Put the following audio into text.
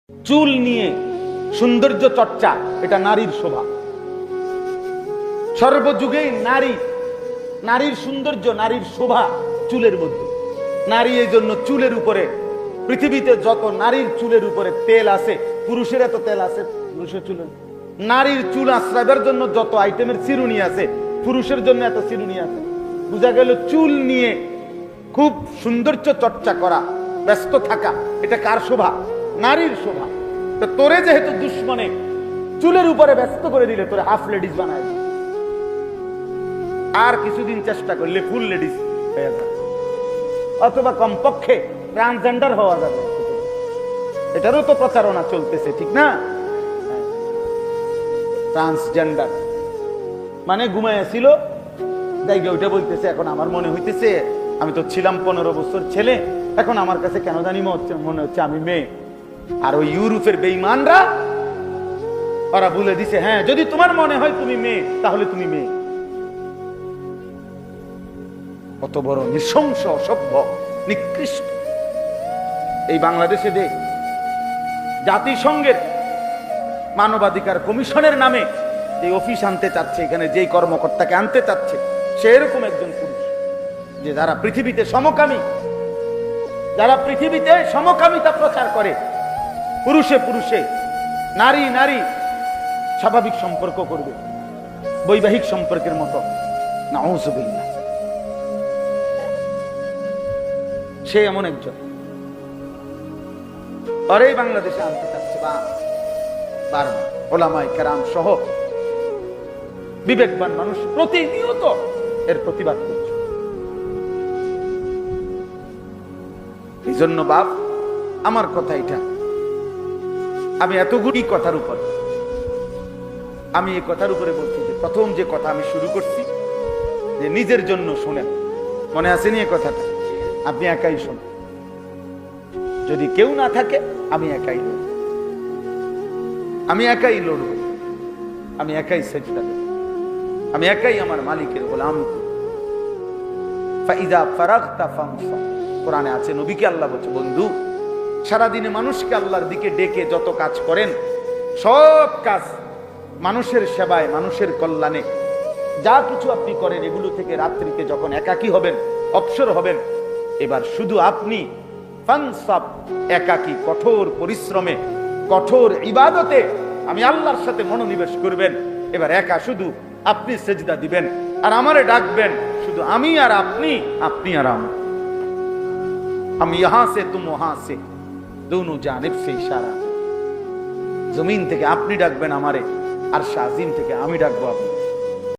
চুল নিয়ে সৌন্দর্য চর্চা, এটা নারীর শোভা। সর্বযুগেই নারীর সৌন্দর্য, নারীর শোভা চুলের মধ্যে। নারী এই জন্য চুলের উপরে, পৃথিবীতে যত নারীর চুলের উপরে তেল আছে, পুরুষের এত তেল আছে পুরুষের চুলে। নারীর চুল আশ্রাবের জন্য যত আইটেমের চিরুনি আছে, পুরুষের জন্য এত চিরুনি আছে। বোঝা গেল চুল নিয়ে খুব সৌন্দর্য চর্চা করা, ব্যস্ত থাকা, এটা কার শোভা? নারীর শোভা। তো তোরে যেহেতু দুশ্মনে চুলের উপরে ব্যস্ত করে দিলে, তোরে হাফ লেডিস বানায় দিল। আর কিছুদিন চেষ্টা করলে ফুল লেডিস হয়ে যাবে, অথবা কমপক্ষে ট্রান্সজেন্ডার হওয়া যাবে। এটারও তো প্রচারণা চলতেছে, ঠিক না? ট্রান্সজেন্ডার মানে ঘুমাইছিল জায়গা ওইটা বলতেছে, এখন আমার মনে হইতেছে আমি তো ছিলাম 15 বছর ছেলে, এখন আমার কাছে কেন জানি মনে হচ্ছে আমি মেয়ে। আর ওই ইউরোপের বেঈমানরা ওরা বলে দিছে, হ্যাঁ যদি তোমার মনে হয় তুমি মেয়ে তাহলে তুমি মেয়ে। কত বড় নৃশংস, অসভ্য, নিকৃষ্ট। এই বাংলাদেশে দেখ জাতিসংঘের মানবাধিকার কমিশনের নামে এই অফিস আনতে চাচ্ছে, এখানে যেই কর্মকর্তাকে আনতে চাচ্ছে সে এরকম একজন পুরুষ, যে যারা পৃথিবীতে সমকামিতা প্রচার করে, পুরুষে পুরুষে, নারী নারী স্বাভাবিক সম্পর্ক করবে, বৈবাহিক সম্পর্কের মতো। নাউযুবিল্লাহ। সে এমন একজন, আর এই বাংলাদেশে আনতে চাচ্ছে বারবার ওলামায়ে কেরাম সহ বিবেকবান মানুষ প্রতিনিয়ত এর প্রতিবাদ করছে। এই জন্য বাপ, আমার কথা এটা, আমি এতগুলি কথার উপর, আমি এই কথার উপরে বলছি যে প্রথম যে কথা আমি শুরু করছি, যে নিজের জন্য শুনেন। মনে আসেনি এই কথাটা? আপনি একাই শোনেন, যদি কেউ না থাকে আমি একাই লড়ব, আমি একাই লড়ব, আমি একাই সেজদা দেব, আমি একাই আমার মালিকের গোলাম। ফাইদা ফারাগতা ফানসাব, কোরআনে আছে, নবীকে আল্লাহ বলছে, বন্ধু সারাদিনে মানুষকে আল্লাহর দিকে ডেকে যত কাজ করেন, সব কাজ মানুষের সেবায়, মানুষের কল্যাণে, যা কিছু আপনি করেন, এগুলো থেকে রাত্রিতে যখন একাকী হবেন, অবসর হবেন, এবার শুধু আপনি ফানসাব, একাকী কঠোর পরিশ্রমে, কঠোর ইবাদতে আমি আল্লাহর সাথে মনোনিবেশ করবেন। এবার একা শুধু আপনি সেজদা দিবেন আর আমারে ডাকবেন, শুধু আমি আর আপনি, আপনি আর আমি ইহা সে তুম ওহা সে, দোনো জানিব সে ইশারা। জমিন থেকে আপনি ডাকবেন আমারে, আর শাজিম থেকে আমি ডাকবো আপনি।